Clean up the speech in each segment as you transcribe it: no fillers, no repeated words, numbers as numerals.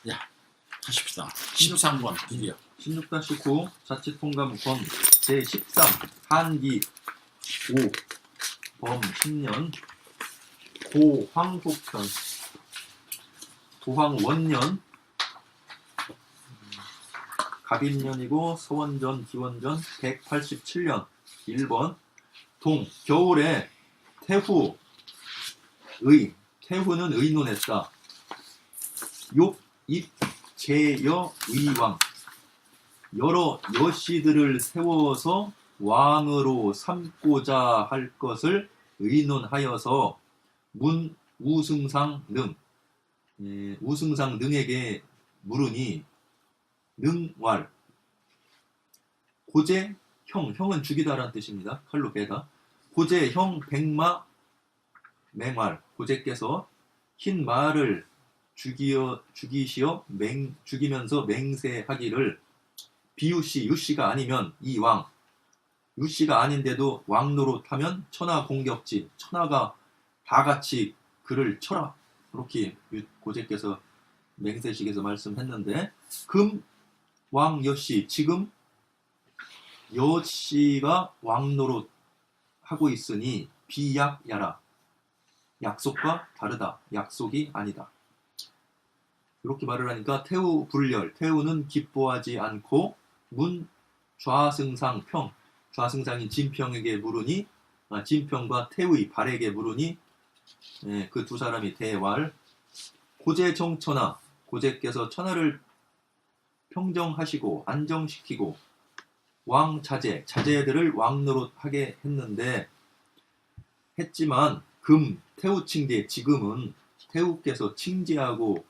야, 하십시다. 13번 드디어. 16-9 자치통감권 제13 한기 5 범 10년 고황복편 도황원년 갑인년이고 서원전 기원전 187년 1번 동 겨울에 태후는 의논했다. 욕입 제여 의왕 여러 여씨들을 세워서 왕으로 삼고자 할 것을 의논하여서 문 우승상 능에게 물으니 능왈 고제 형은 죽이다라는 뜻입니다. 칼로 베다. 고제 형 백마 맹왈 고제께서 흰 말을 죽이시어 죽이면서 맹세하기를 비유씨 유씨가 아니면 이 왕 유씨가 아닌데도 왕노릇하면 천하 공격지 천하가 다 같이 그를 쳐라 그렇게 고제께서 맹세식에서 말씀했는데 금 왕 여씨 지금 여씨가 왕노릇 하고 있으니 비약야라 약속과 다르다 약속이 아니다 이렇게 말을 하니까 태우 불렬 태우는 기뻐하지 않고 문 좌승상 평 좌승상인 진평에게 물으니 진평과 태우의 발에게 물으니 그 두 사람이 대왈 고제 정천하 고제께서 천하를 평정하시고 안정시키고 왕 자제들을 왕노릇하게 했지만 금 태우 칭제 지금은 태우께서 칭제하고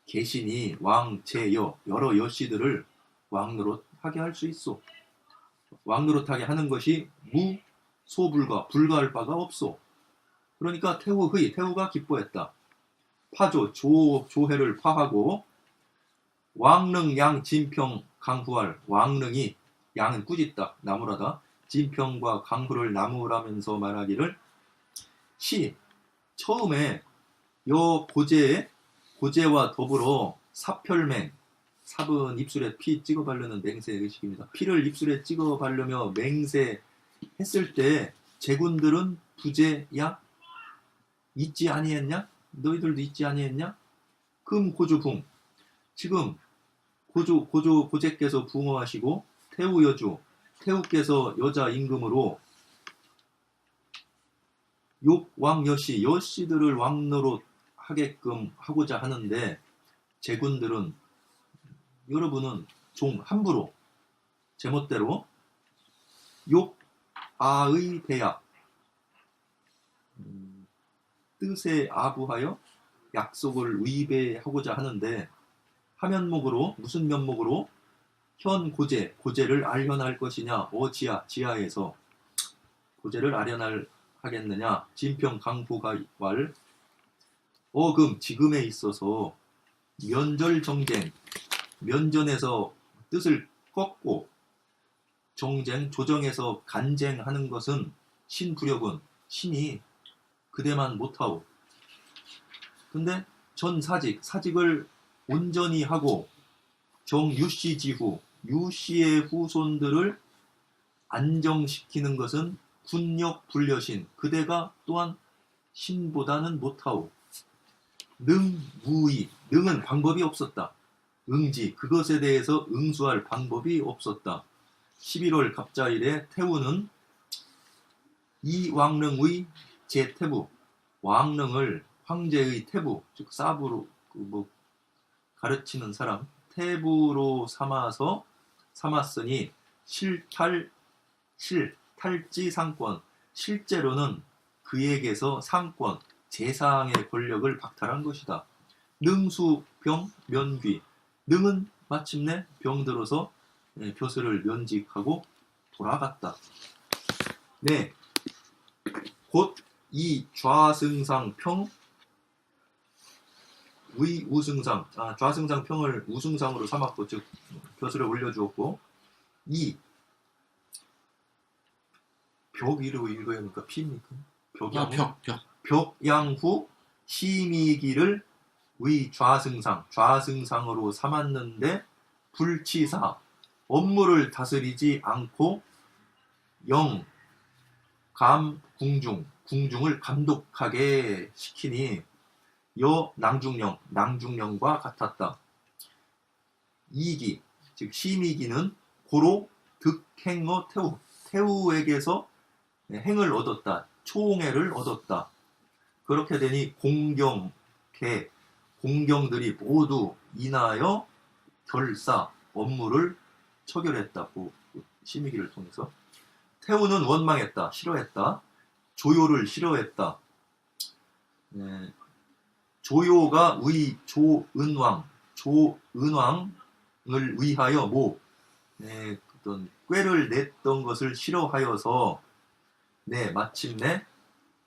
계시니 왕 제여 여러 여씨들을 왕노릇하게 할 수 있소. 왕노릇하게 하는 것이 무소불가 불가할 바가 없소. 그러니까 태우가 기뻐했다. 파조 조해를 파하고 왕릉 양 진평 강후할 왕릉이 양은 꾸짖다 나무라다 진평과 강후를 나무라면서 말하기를 시 처음에 여 고제와 더불어 사펼맹 삽은 입술에 피 찍어 바르는 맹세 의식입니다. 피를 입술에 찍어 바르며 맹세했을 때 제군들은 부제야 있지 아니했냐? 너희들도 있지 아니했냐? 금 고주붕 지금 고제께서 붕어하시고 태우 여주 태우께서 여자 임금으로 욕 왕 여씨들을 왕노릇 하게끔 하고자 하는데 제군들은 여러분은 종 함부로 제멋대로 욕 아의 대약 뜻에 아부하여 약속을 위배하고자 하는데 하면목으로 무슨 면목으로 현 고제를 알현할 것이냐 지하에서 고제를 하겠느냐 진평 강부가 왈 지금에 있어서 면절 정쟁 면전에서 뜻을 꺾고 정쟁 조정에서 간쟁하는 것은 신부력은 신이 그대만 못하오. 근데 전 사직을 온전히 하고 정유씨 지후 유씨의 후손들을 안정시키는 것은 군력 불려신 그대가 또한 신보다는 못하오. 능은 방법이 없었다. 응지 그것에 대해서 응수할 방법이 없었다. 11월 갑자일에 태우는 이 왕릉의 제태부 왕릉을 황제의 태부 즉 사부로 가르치는 사람 태부로 삼았으니 탈지 상권 실제로는 그에게서 상권 재상의 권력을 박탈한 것이다. 능수병 면귀 능은 마침내 병들어서 벼슬을 면직하고 돌아갔다. 네, 곧 이 좌승상 평 우승상 좌승상 평을 우승상으로 삼았고 즉 벼슬을 올려주었고 이 벽이라고 읽어야 합니까? 피입니까? 벽양 후 시미기를 의 좌승상으로 삼았는데 불치사 업무를 다스리지 않고 궁중을 감독하게 시키니 낭중령과 같았다. 이기 즉 심이기는 고로 득행어 태우에게서 행을 얻었다. 초옹해를 얻었다. 그렇게 되니 공경들이 모두 인하여 결사 업무를 처결했다고 심의기를 통해서 태우는 원망했다. 싫어했다. 조요를 싫어했다. 조요가 조은왕을 위하여 어떤 꾀를 냈던 것을 싫어하여서 마침내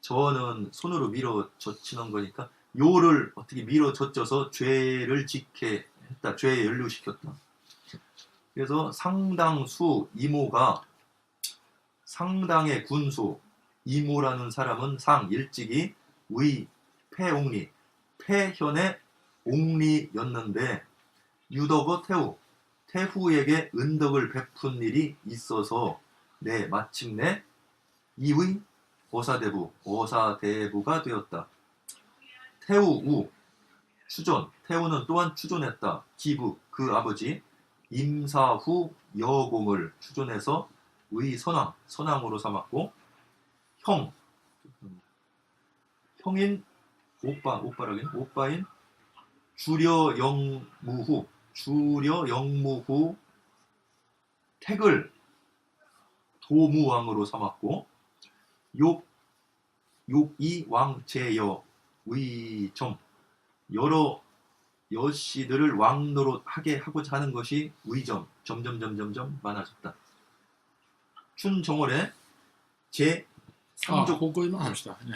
저는 손으로 밀어젖히는 거니까 요를 어떻게 밀어젖혀서 죄를 짓게 했다. 죄에 연루시켰다. 그래서 상당수 이모가 상당의 군수 이모라는 사람은 일찍이 폐현의 옹리였는데 유덕어 태후에게 은덕을 베푼 일이 있어서 마침내 이의 어사대부가 되었다. 태우 추존 태우는 또한 추존했다. 기부 그 아버지 임사후 여공을 추존해서 선왕으로 삼았고 형인 오빠인 주려영무후 택을 도무왕으로 삼았고 욕이 왕제여 위점 여러 여씨들을 왕노릇하게 하고자 하는 것이 위점 점점점점점 많아졌다. 춘정월의 제 3조 그거만 합시다. 네.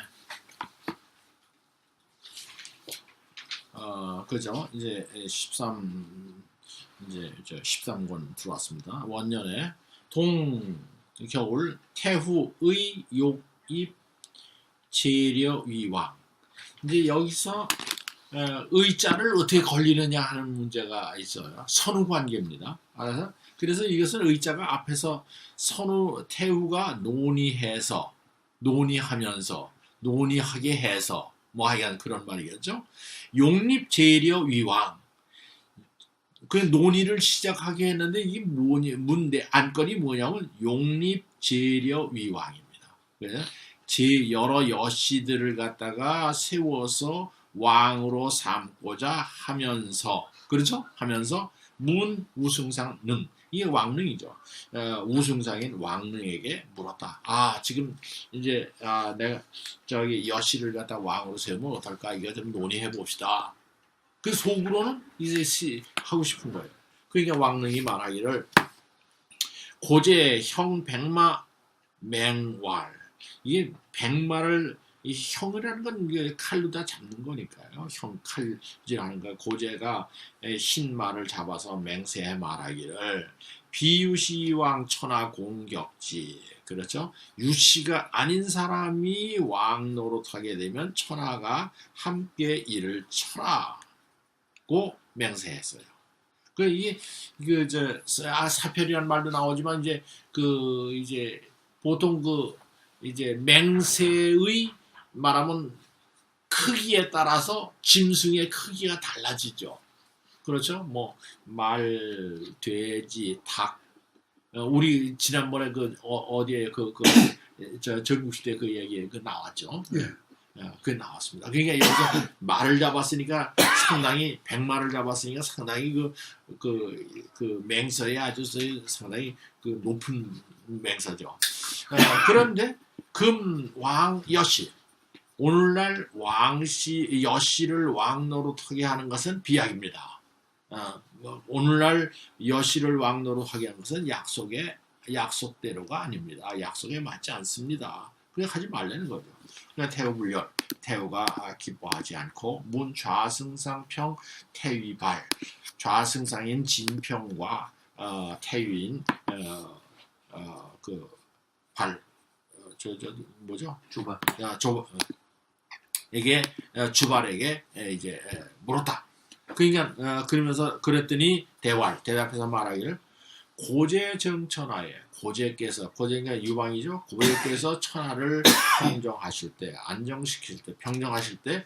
그죠? 이제 13권 들어왔습니다. 원년에 겨울 태후의 욕입 재려위왕. 이제 여기서 의자를 어떻게 걸리느냐 하는 문제가 있어요. 선후 관계입니다. 그래서 이것은 의자가 앞에서 태후가 논의하게 해서 하여간 그런 말이겠죠. 용립재려 위왕. 그 논의를 시작하게 했는데 이게 안건이 뭐냐면 용립재려 위왕입니다. 그래서 여러 여씨들을 갖다가 세워서 왕으로 삼고자 하면서 우승상 능 이게 왕릉이죠. 우승상인 왕릉에게 물었다. 지금 이제 내가 여씨를 갖다 왕으로 세우면 어떨까? 이거 좀 논의해 봅시다. 그 속으로는 이제 하고 싶은 거예요. 그러니까 왕릉이 말하기를 고제 형 백마 맹왈. 이게 백마를 형이라는 건 칼로 다 잡는 거니까요. 칼질하는 거. 고제가 흰말을 잡아서 맹세해 말하기를 비유시왕 천하 공격지. 그렇죠? 유씨가 아닌 사람이 왕 노릇하게 되면 천하가 함께 이를 쳐라고 맹세했어요. 이게 사편이라는 말도 나오지만 이제 보통 이제 맹세의 말하면 크기에 따라서 짐승의 크기가 달라지죠. 그렇죠? 말, 돼지, 닭. 우리 지난번에 어디에 전국시대 그 얘기 나왔죠. 그게 나왔습니다. 그러니까 여기서 말을 잡았으니까 상당히 100마를 잡았으니까 상당히 그 맹서에 아주 상당히 높은 맹서죠. 그런데 금왕 여씨 오늘날 여씨를 왕노릇하게 하는 것은 비약입니다. 오늘날 여씨를 왕노릇하게 하는 것은 약속대로가 아닙니다. 약속에 맞지 않습니다. 그냥 하지 말라는 거죠. 그러니까 태우불열, 태우가 기뻐하지 않고 문 좌승상평 태위발, 좌승상인 진평과 태위인 발, 뭐죠? 주발. 에게 주발에게 이제 물었다. 그러니까 그러면서 그랬더니 대답해서 말하기를 고제정천하에 고제가 유방이죠. 고제께서 천하를 평정하실 때 안정시킬 때 평정하실 때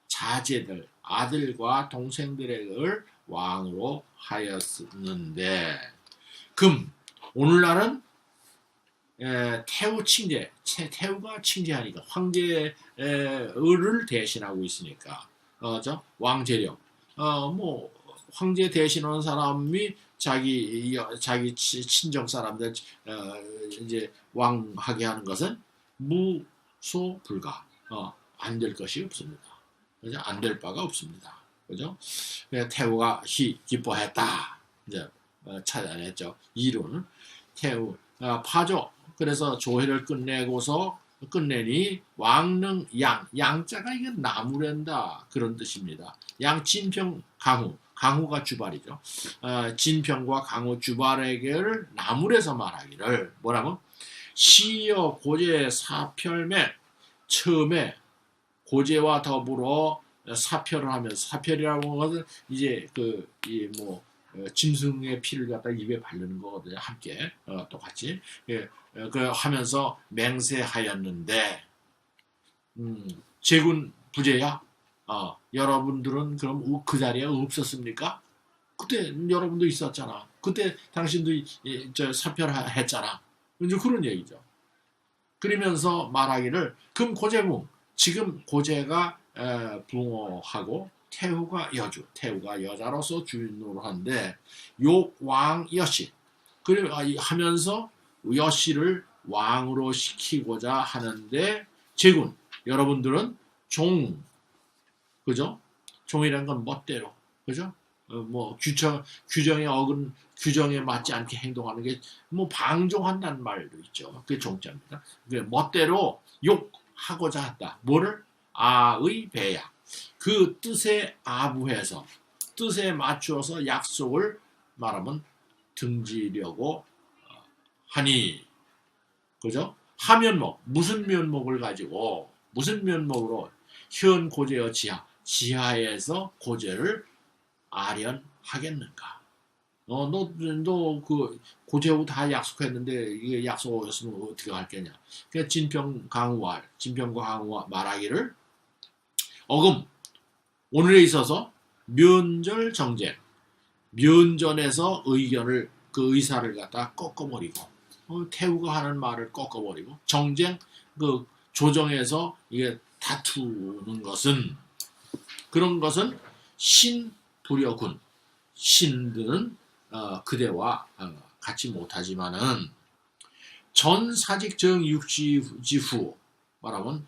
자제들 아들과 동생들을 왕으로 하였는데 오늘날은 태우 칭제, 태우가 칭제하니까 황제를 대신하고 있으니까, 왕제력. 뭐 황제 대신하는 사람이 자기 친정 사람들 이제 왕하게 하는 것은 무소불가, 안 될 것이 없습니다. 그죠? 안 될 바가 없습니다. 그죠? 태우가 기뻐했다. 이제 찾아냈죠. 이론은 태우 파조. 그래서 조회를 끝내니 왕릉 양자가 이게 나무랜다 그런 뜻입니다. 진평 강후가 주발이죠. 진평과 강후 주발에게를 나무래서 말하기를 뭐라고? 시여 고제 사펼매 처음에 고제와 더불어 사표를 하면서 사표이라고 하는 것은 이제 짐승의 피를 갖다 입에 바르는 거거든요. 함께 똑같이 하면서 맹세하였는데 제군 부제야. 여러분들은 그럼 그 자리에 없었습니까? 그때 여러분도 있었잖아. 그때 당신도 사표를 했잖아. 이제 그런 얘기죠. 그러면서 말하기를 금 고제궁 지금 고제가 붕어하고 태후가 여자로서 주인으로 하는데 욕왕 여씨 하면서 여씨를 왕으로 시키고자 하는데 제군 여러분들은 그죠? 종이란 건 멋대로 그죠? 뭐 규정에 맞지 않게 행동하는 게 뭐 방종한다는 말도 있죠. 그게 종자입니다. 멋대로 욕하고자 한다. 뭐를? 아의 배야. 그 뜻에 아부해서 뜻에 맞추어서 약속을 말하면 등지려고 하니 그죠? 하면목 무슨 면목을 가지고 무슨 면목으로 현 고제여 지하에서 고제를 아련하겠는가? 너 그 고제하고 다 약속했는데 이게 약속이었으면 어떻게 할 거냐? 그러니까 진평과 강우와 말하기를 오늘에 있어서 면절 정쟁 면전에서 그 의사를 갖다 꺾어버리고 태우가 하는 말을 꺾어버리고 정쟁 조정에서 이게 다투는 것은 그런 것은 신불여군 신들은 그대와 같이 못하지만은 전사직 정육지후 말하면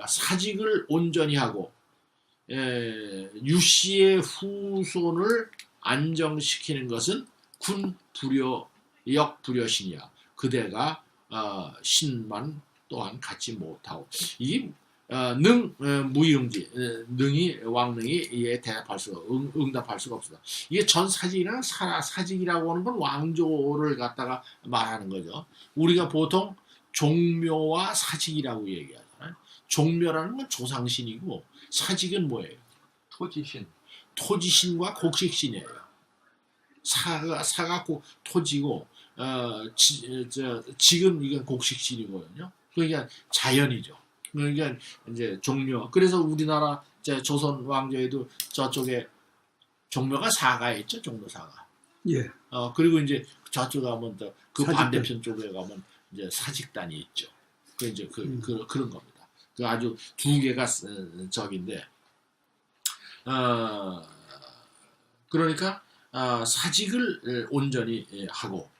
사직을 온전히 하고 유씨의 후손을 안정시키는 것은 군 역불여신이야. 그대가 신만 또한 갖지 못하고 이게 무의응지 왕능이 이에 대답할 수가 응답할 수가 없어. 이게 전사직이나 사직이라고 하는 건 왕조를 갖다가 말하는 거죠. 우리가 보통 종묘와 사직이라고 얘기하잖아요. 종묘라는 건 조상신이고 사직은 뭐예요? 토지신과 곡식신이에요. 사가 토지고 지금 이건 곡식신이거든요. 그러니까 자연이죠. 그러니까 이제 종묘. 그래서 우리나라 조선 왕조에도 저쪽에 종묘가 사가에 있죠. 종묘사가. 예. 그리고 이제 저쪽 가면 그 사직단. 반대편 쪽에 가면 이제 사직단이 있죠. 그 이제 그런 겁니다. 그 아주 두 개가 적인데 그러니까 사직을 온전히 하고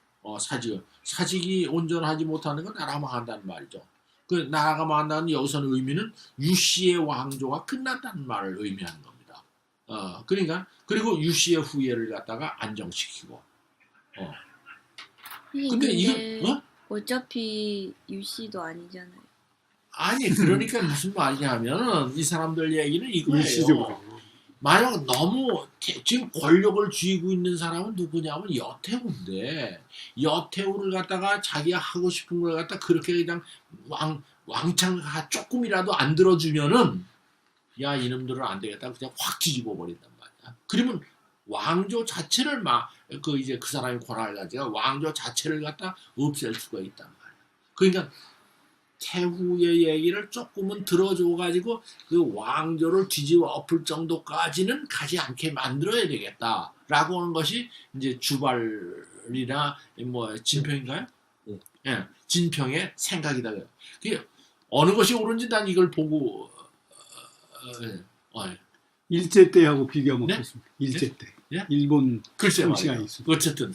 사직이 온전하지 못하는 건 나라가 망한다는 말이죠. 그 나라가 망한다는 여기서는 의미는 유씨의 왕조가 끝났다는 말을 의미하는 겁니다. 그러니까 그리고 유씨의 후예를 갖다가 안정시키고. 근데 이건 어차피 유씨도 아니잖아요. 아니 그러니까 무슨 말이냐면은 이 사람들 얘기는 이거예요. 일시적으로. 만약 너무 지금 권력을 쥐고 있는 사람은 누구냐면 여태우인데 여태우를 갖다가 자기가 하고 싶은 걸 갖다 그렇게 그냥 왕창 조금이라도 안 들어주면은 야 이놈들은 안 되겠다 그냥 확 뒤집어 버린단 말이야. 그러면 왕조 자체를 이제 그 사람이 권한을 가지고 왕조 자체를 갖다 없앨 수가 있단 말이야. 그러니까 태후의 얘기를 조금은 들어줘가지고 그 왕조를 뒤집어 엎을 정도까지는 가지 않게 만들어야 되겠다라고 하는 것이 이제 주발이나 뭐 진평인가요? 예, 진평의 생각이다. 그게 어느 것이 옳은지 난 이걸 보고 일제 때하고 비교하면 네? 어떻습니까? 일제 때. 예? 일본 글쎄 통치가 말이에요. 있습니다. 어쨌든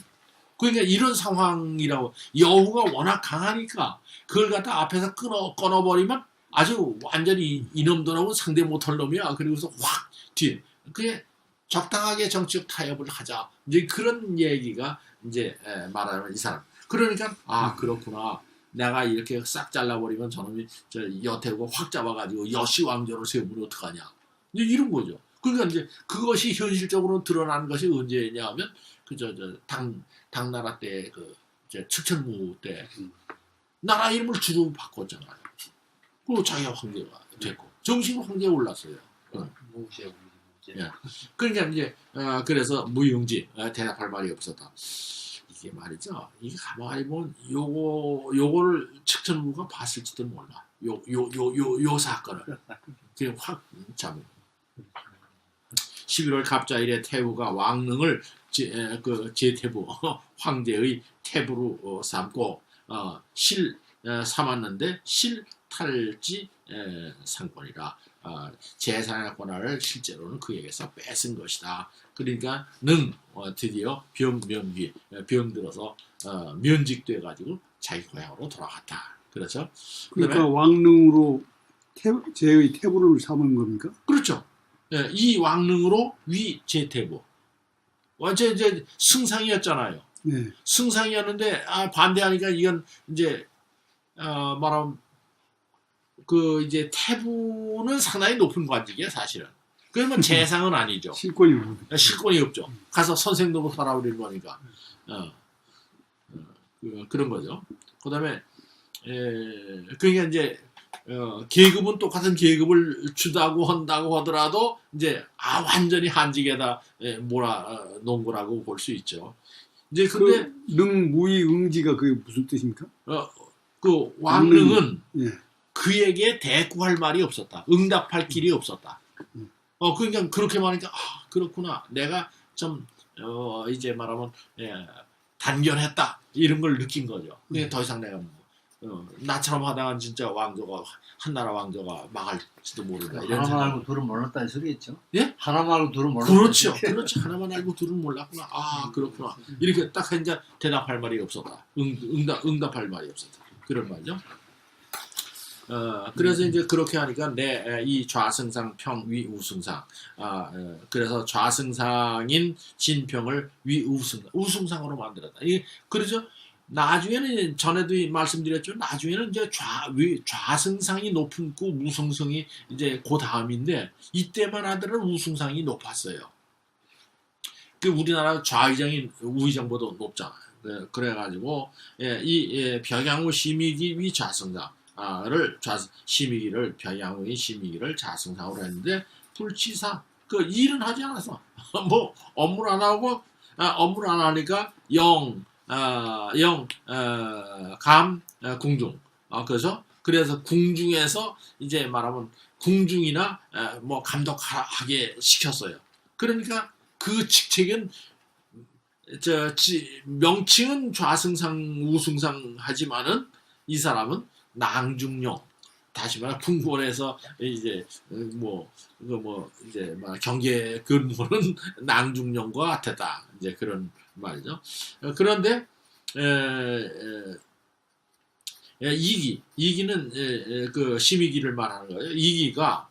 그러니까 이런 상황이라고 여우가 워낙 강하니까 그걸 갖다 앞에서 끊어버리면 아주 완전히 이놈들하고 상대 못할 놈이야. 그리고서 확 뒤에 그게 적당하게 정치적 타협을 하자. 이제 그런 얘기가 이제 말하는 이 사람. 그러니까 그렇구나. 내가 이렇게 싹 잘라버리면 저놈이 저 여태우가 확 잡아가지고 여시 왕조를 세우면 어떡하냐. 이제 이런 거죠. 그러니까 이제 그것이 현실적으로 드러나는 것이 언제냐 하면 당나라 때 측천무 때 나라 이름을 주로 바꿨잖아요. 그리고 자기가 황제가 됐고 정식 황제에 올랐어요. 예. 그러니까 이제 그래서 무용지 대답할 말이 없었다. 이게 말이죠. 이게 가만히 보면 요거를 측천무가 봤을지도 몰라. 요 사건을 그냥 확 잡은. 11월 갑자일에 태후가 왕릉을 제태부 황제의 태부로 삼고 삼았는데 실탈지 상권이라 재산의 권한을 실제로는 그에게서 뺏은 것이다. 그러니까 드디어 병들어서 면직돼 가지고 자기 고향으로 돌아갔다. 그렇죠? 그러니까 왕릉으로 제의 태부를 삼은 겁니까? 그렇죠. 예, 이 왕릉으로 위 제태부. 완전 이제 승상이었잖아요. 네. 승상이었는데 반대하니까 이건 이제 말하면 이제 태부는 상당히 높은 관직이에요, 사실은. 그러면 재상은 아니죠. 실권이 없는 실권이 없죠. 가서 선생도 못 하라 그러는 거니까. 그런 거죠. 그다음에 그러니까 이제 계급은 똑같은 계급을 주다고 한다고 하더라도 이제 완전히 한직에다 몰아놓은 거라고 볼 수 있죠. 이제 근데 능무이응지가 그게 무슨 뜻입니까? 그 왕릉은 예. 그에게 대꾸할 말이 없었다. 응답할 길이 없었다. 그러니까 그렇게 말하니까 그렇구나. 내가 좀 이제 말하면 단견했다 이런 걸 느낀 거죠. 그게 더 이상 내가 나처럼 하다가 진짜 한나라 왕조가 망할지도 모른다. 이런 하나만 알고 둘은 몰랐다는 소리겠죠? 예? 하나만 알고 둘은 몰랐다. 그렇죠. 그렇죠. 하나만 알고 둘은 몰랐구나. 그렇구나. 이렇게 딱 이제 대답할 말이 없었다. 응답할 말이 없었다. 그런 말이죠. 그래서 이제 그렇게 하니까 이 좌승상 평위 우승상 그래서 좌승상인 진평을 우승상으로 만들었다. 이게 그렇죠. 나중에는 전에도 말씀드렸죠. 나중에는 이제 좌승상이 높은 고 우승상이 이제 그 다음인데 이때만 하더라도 우승상이 높았어요. 그 우리나라 좌의정이 우의정보다 높잖아요. 그래가지고 이 병양우 심의기 위 좌승상을 심의기를 병양우의 심의기를 좌승상으로 했는데 불치사 그 일은 하지 않았어. 뭐 업무를 안 하고 업무를 안 하니까 감, 궁중. 그래서 궁중에서 이제 말하면 궁중이나 뭐 감독하게 시켰어요. 그러니까 그 직책은 명칭은 좌승상, 우승상 하지만은 이 사람은 낭중용. 다시 말해 궁궐에서 이제 이제 경계 근무는 낭중용과 같았다. 이제 그런 말이죠. 그런데 이기는 그 심의기를 말하는 거예요. 이기가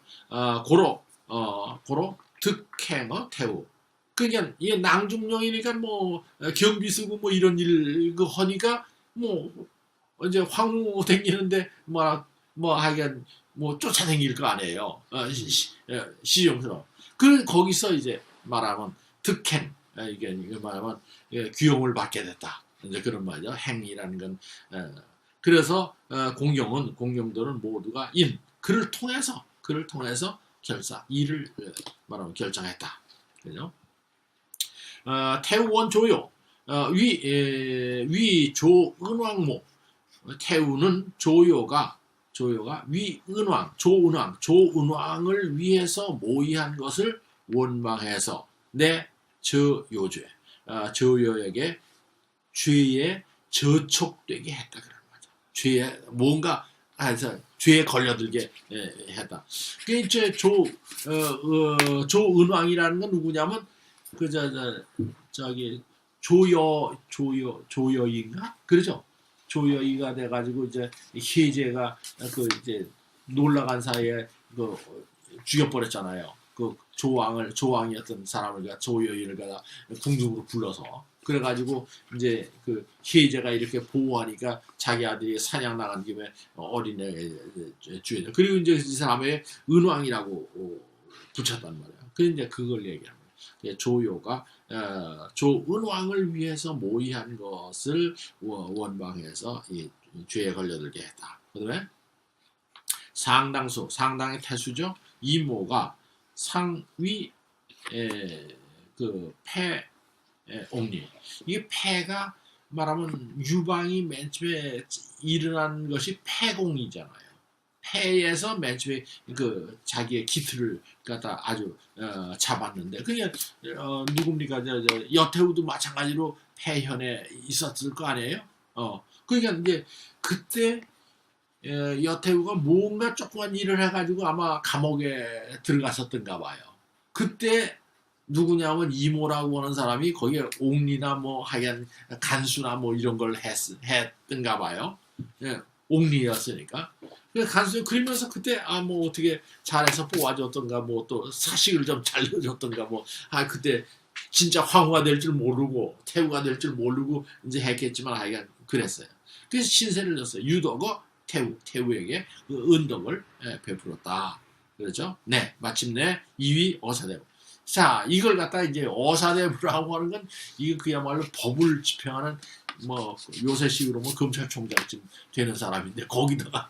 고로 득행어 태우. 그러니까 이게 낭중령이니까 뭐 경비 쓰고 뭐 이런 일 하니까 뭐 이제 황후 댕기는데 뭐 하여간 뭐 쫓아다닐 거 아니에요. 시종스러워. 거기서 이제 말하면 득행, 이게 말하면 귀용을 받게 됐다. 이제 그런 말이죠. 행이라는 건. 그래서 공경들은 모두가 그를 통해서 일을 말하면 결정했다. 그죠? 태우원 조요, 위 조은왕모. 태우는 조요가 조은왕을 위해서 모의한 것을 원망해서 내 저요죄, 저요에게 죄에 저촉되게 했다 그런 거죠. 죄에 뭔가 해서 죄에 걸려들게 했다. 그 이제 조은왕이라는 건 누구냐면 저기 조여인가 그러죠. 조여이가 돼가지고 이제 희재가 이제 놀라간 사이에 죽여버렸잖아요. 조왕이었던 사람을 조여이를 갖다 궁중으로 불러서 그래가지고 이제 희재가 이렇게 보호하니까 자기 아들이 사냥 나간 김에 어린애 주인 그리고 이제 이 사람의 은왕이라고 붙였단 말이에요. 그래서 이제 그걸 얘기하는 거예요. 조요가 조은왕을 위해서 모의한 것을 원망해서 이 죄에 걸려들게 했다. 그다음에 상당의 태수죠. 이모가 상위 옹리. 이게 폐가 말하면 유방이 맨 처음에 일어난 것이 폐공이잖아요. 폐에서 맨 처음에 자기의 기틀을 갖다 아주 잡았는데 그게 누굽니까? 여태우도 마찬가지로 폐현에 있었을 거 아니에요? 그러니까 이제 그때 여태우가 뭔가 조그만 일을 해가지고 아마 감옥에 들어갔었던가 봐요. 그때 누구냐면 이모라고 하는 사람이 거기에 옥리나 뭐 하여간 간수나 뭐 이런 걸 했던가 봐요. 옥리였으니까. 간수 그러면서 그때 뭐 어떻게 잘해서 뽑아줬던가 뭐 또 사식을 좀 잘려줬던가 뭐 그때 진짜 황후가 될 줄 모르고 태후가 될 줄 모르고 이제 했겠지만 하여간 그랬어요. 그래서 신세를 졌어요. 유도가 태후에게 은덕을 베풀었다. 그렇죠? 네, 마침내 2위 어사대부. 자, 이걸 갖다 이제 어사대부라고 하는 건 이게 그야말로 법을 집행하는 뭐 요새식으로 뭐 검찰총장쯤 되는 사람인데 거기다가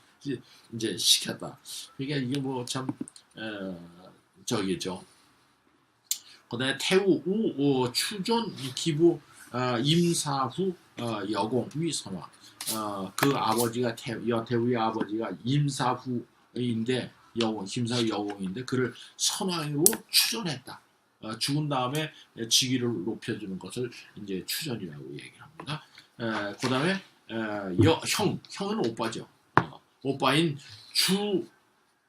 이제 시켰다. 그러니까 이게 뭐 참 저기죠. 그다음에 태우 추존 기부 임사후 여공 위선화. 그 아버지가 여태우의 아버지가 임사후 여공인데 그를 선왕으로 추존했다. 죽은 다음에 직위를 높여주는 것을 이제 추전이라고 얘기합니다. 그다음에 형은 오빠죠. 오빠인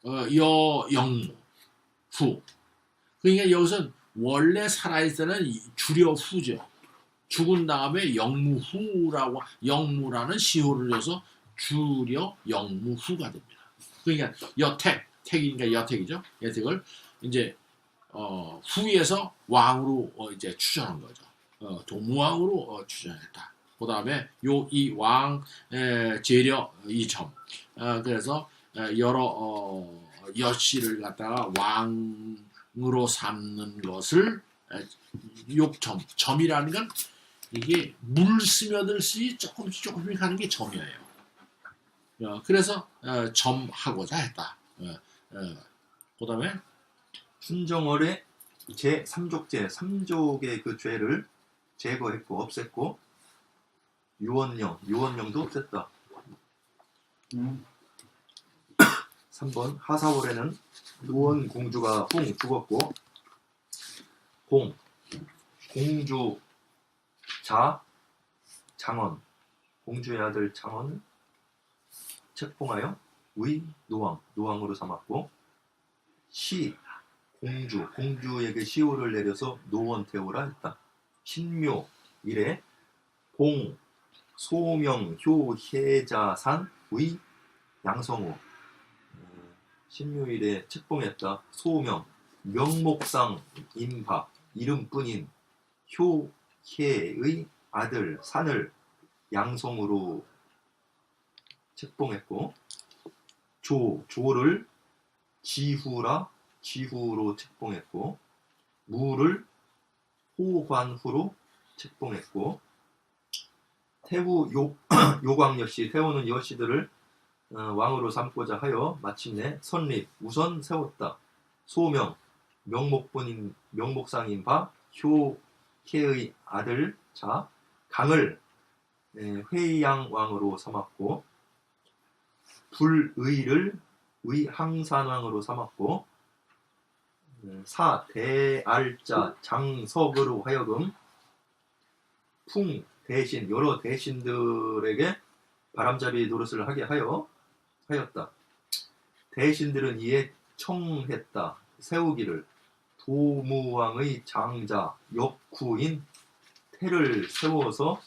여영무 후. 그러니까 여기서 원래 살아있을 때는 주려후죠. 죽은 다음에 영무라는 시호를 줘서 주려영무후가 됩니다. 그러니까 택이니까 여택이죠. 여택을 이제 후에서 왕으로 이제 추전한 거죠. 동무왕으로 추전했다. 그 다음에 이 왕 재려 이점. 그래서 여러 여씨를 갖다가 왕으로 삼는 것을 점이라는 건 이게 물 스며들듯이 조금씩 하는 게 점이에요. 그래서 점하고자 했다. 그 다음에 춘정월의 제3족제 3족의 그 죄를 제거했고 없앴고 유원령도 없앴다. 3번 하사월에는 유원 공주가 죽었고 공주 장원 공주의 아들 장원을 책봉하여 노왕으로 삼았고 공주에게 시호를 내려서 노원태우라 했다. 신묘 이래 소명 효혜자산 양성우 신묘일에 책봉했다. 소명 명목상 임박 이름뿐인 효혜의 아들 산을 양성으로 책봉했고 조를 지후로 책봉했고, 무를 호관후로 책봉했고, 태후 요광 역시 태후는 여씨들을 왕으로 삼고자 하여 마침내 선립 우선 세웠다. 소명 명목상인 바 효혜의 아들 자 강을 회양 왕으로 삼았고, 불의를 의항산왕으로 삼았고, 사 대알자 장석으로 하여금 풍 대신 여러 대신들에게 바람잡이 노릇을 하게 하였다. 대신들은 이에 청했다. 세우기를 도무왕의 장자 역후인 태를 세워서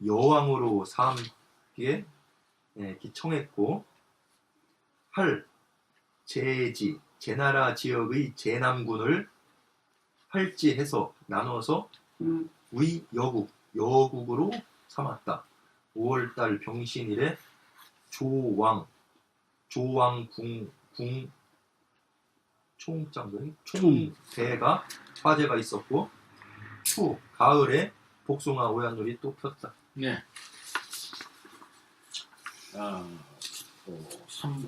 여왕으로 삼기에 청했고, 할 제나라 지역의 제남군을 할지해서 나눠서 여국으로 삼았다. 5월달 병신일에 조왕 총대가 화재가 있었고, 추 가을에 복숭아 오얏놀이 또 폈다. 네.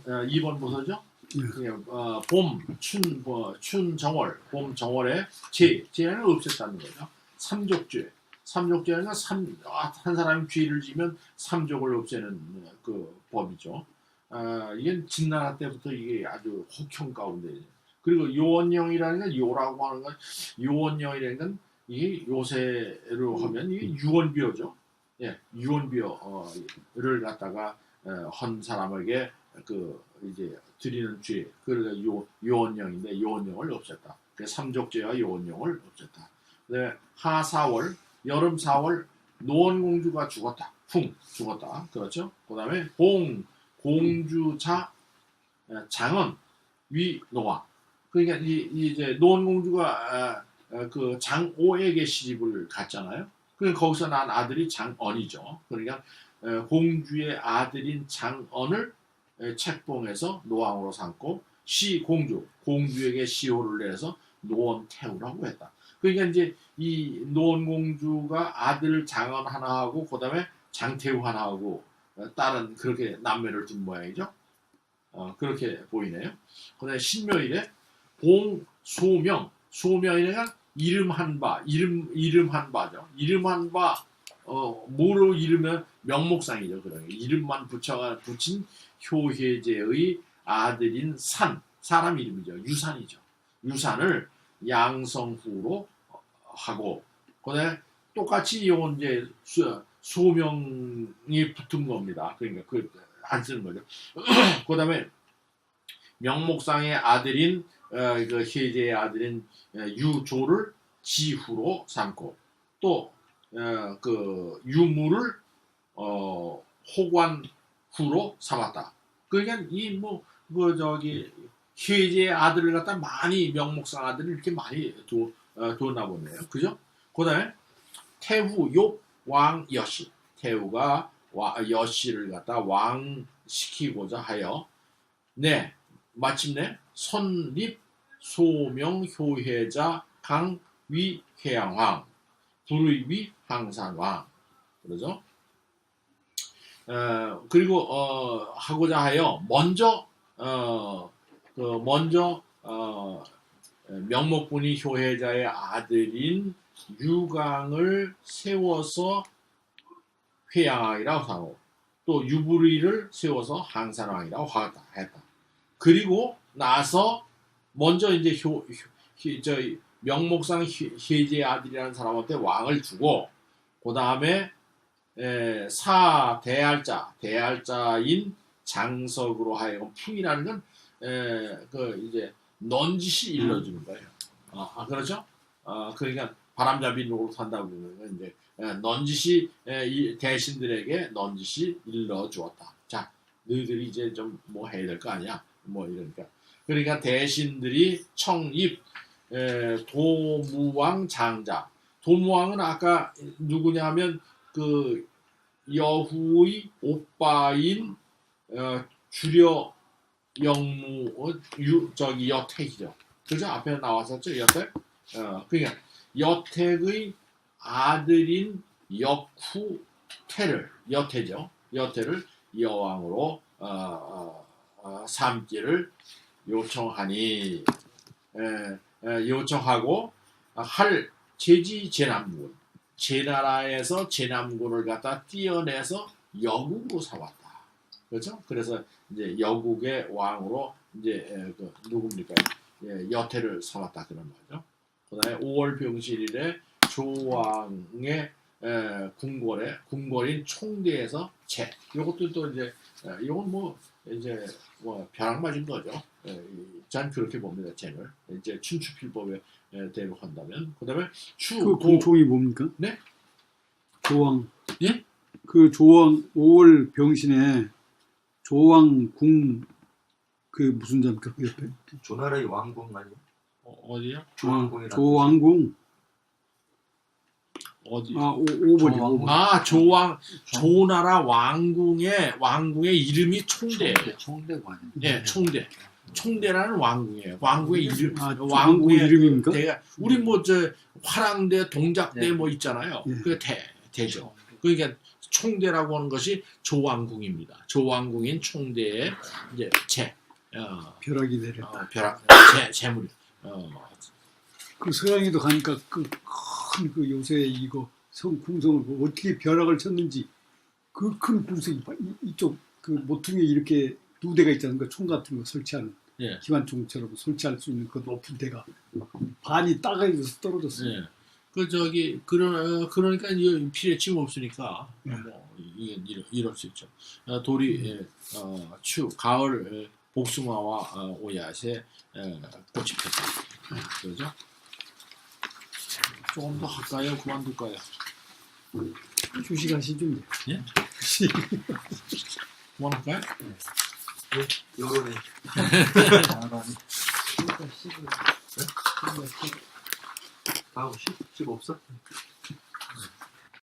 2번 보서죠. 춘정월, 봄 정월에 제는 없앴다는 거죠. 삼족죄는 한 사람이 죄를 지면 삼족을 없애는 그 법이죠. 이게 진나라 때부터 이게 아주 혹형 가운데. 그리고 요원령이라는 건 요라고 하는 건 요원령이라는 건 이게 요새로 하면 이게 유언비어죠. 예, 유언비어를 갖다가 한 사람에게 그 이제 드리는 죄, 그러니까 요원령인데 요원령을 없앴다. 그 삼족죄와 요원령을 없앴다. 그다음에 하사월, 여름 4월 노원공주가 죽었다. 죽었다. 그렇죠? 그다음에 공주차 장언 위 노왕. 그러니까 이제 노원공주가 그 장오에게 시집을 갔잖아요. 그러니까 거기서 난 아들이 장언이죠. 그러니까 공주의 아들인 장언을 책봉해서 노왕으로 삼고, 공주에게 시호를 내서 노원태후라고 했다. 그러니까 이제 이 노원공주가 아들 장언 하나하고 그다음에 장태후 하나하고 딸은 그렇게 남매를 둔 모양이죠. 그렇게 보이네요. 그다음에 신묘일에 소명이니까 이름 한 바죠. 이름 한 바, 뭐로 이르면 명목상이죠. 그러니까 이름만 붙인 효혜제의 아들인 사람 이름이죠. 유산이죠. 유산을 양성후로 하고, 그다음에 똑같이 이건 이제 소명이 붙은 겁니다. 그러니까 안 쓰는 거죠. 그다음에 명목상의 아들인 그 혜제의 아들인 유조를 지후로 삼고, 또 그 유무를 호관후로 삼았다. 그러니까 혜제의 아들을 갖다 많이 명목상 아들을 이렇게 많이 뒀나 보네요. 그죠? 그다음에 태후 욕왕 여씨, 태후가 여씨를 갖다 왕 시키고자 하여 마침내 선립 소명 효혜자 강위 회양왕, 불의위 항산왕, 그러죠? 그리고 하고자 하여 먼저 명목분이 효혜자의 아들인 유강을 세워서 회양왕이라고 하고, 또 유불의를 세워서 항산왕이라고 했다. 그리고 나서 먼저 이제 명목상 혜제의 아들이라는 사람한테 왕을 주고, 그 다음에 대알자인 장석으로 하여금 풍이라는 건 이제 넌지시 일러주는 거예요. 그렇죠? 그러니까 바람잡이 노릇 한다고 그러면 이제 넌지시 대신들에게 넌지시 일러 주었다. 자, 너희들이 이제 좀 뭐 해야 될 거 아니야? 뭐 그러니까 대신들이 청입 도무왕 장자. 도무왕은 아까 누구냐면 그 여후의 오빠인 주려 영무 저기 여택이죠. 그죠? 앞에 나왔었죠, 여택. 그러니까 여택의 아들인 역후태를 여태죠. 여태를 여왕으로 삼기를 요청하니 요청하고 할 제지 제남군 제나라에서 제남군을 갖다 띄어내서 여국으로 삼았다. 그렇죠? 그래서 이제 여국의 왕으로 이제 그 누굽니까? 여태를 삼았다 그런 거죠. 그다음에 5월 병실일에 조왕의 궁궐인 총대에서 요것도 또 이제 이건 뭐 이제 뭐 벼락 맞은 거죠. 전 그렇게 봅니다. 쟤를 이제 춘추필법에 대로 한다면 그다음에 그 공총이 뭡니까? 네? 조왕. 예? 그 조왕 5월 병신에 조왕 궁 그 무슨 자입니까? 그 옆에 조나라의 왕궁 아니에요? 어디요? 조왕궁이라는 조왕궁. 어디? 5번이요. 조왕 조나라 왕궁의 이름이 총대예요. 총대관이. 예, 총대라는 왕궁이에요. 왕궁의 이름, 왕궁 이름입니까? 대가 우리 뭐 저 화랑대, 동작대 네. 뭐 있잖아요. 네. 그 대죠. 그러니까 총대라고 하는 것이 조왕궁입니다. 조왕궁인 총대의 이제 벼락이 내려. 재물. 그 서양에도 가니까 그 큰 그 요새 이거 궁성을 어떻게 벼락을 쳤는지 그 큰 궁성이 이쪽 그 모퉁이에 이렇게 두 대가 있잖아요. 그 총 같은 거 설치하는 예. 기관총처럼 설치할 수 있는 그 높은 대가 반이 따가지고 떨어졌어요. 예. 그 저기 그러니까 이 필에 침 없으니까 예. 뭐 이게 이럴 수 있죠. 돌이 추 가을 복숭아와 오얏에 꽃이 폈다. 그렇죠? 조금 더 할까요? 그만둘까요? 휴식하시죠. 예? 그만할까요? 요런에 하고 10 없어?